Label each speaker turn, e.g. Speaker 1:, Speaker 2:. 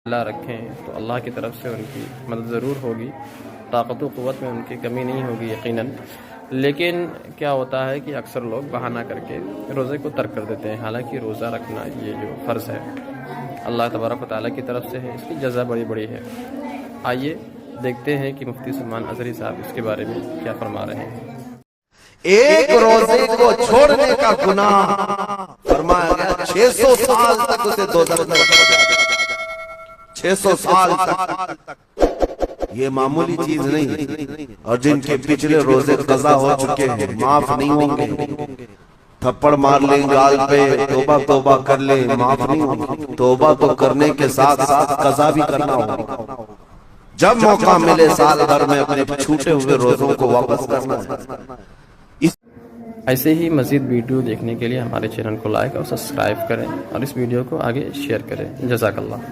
Speaker 1: اللہ رکھیں تو اللہ کی طرف سے ان کی مدد ضرور ہوگی، طاقت و قوت میں ان کی کمی نہیں ہوگی یقیناً. لیکن کیا ہوتا ہے کہ اکثر لوگ بہانہ کر کے روزے کو ترک کر دیتے ہیں، حالانکہ روزہ رکھنا یہ جو فرض ہے اللہ تبارک و تعالیٰ کی طرف سے ہے، اس کی جزا بڑی بڑی ہے. آئیے دیکھتے ہیں کہ مفتی سلمان اظہری صاحب اس کے بارے میں کیا فرما رہے ہیں.
Speaker 2: ایک روزے کو چھوڑنے کا گناہ فرمایا گیا 600 سال تک اسے دوزخ میں رکھا جائے گا. 600 سال تک یہ معمولی چیز نہیں. اور جن کے پچھلے روزے قضا ہو چکے ہیں معاف نہیں ہوں گے. تھپڑ مار لیں گال پہ، توبہ توبہ کر لیں، معاف نہیں ہوں گے. توبہ تو کرنے کے ساتھ ساتھ قضا بھی کرنا ہوگا. جب موقع ملے سال بھر میں اپنے چھوٹے ہوئے روزوں کو واپس کرنا ہے.
Speaker 1: ایسے ہی مزید ویڈیو دیکھنے کے لیے ہمارے چینل کو لائک اور سبسکرائب کریں اور اس ویڈیو کو آگے شیئر کریں. جزاک اللہ.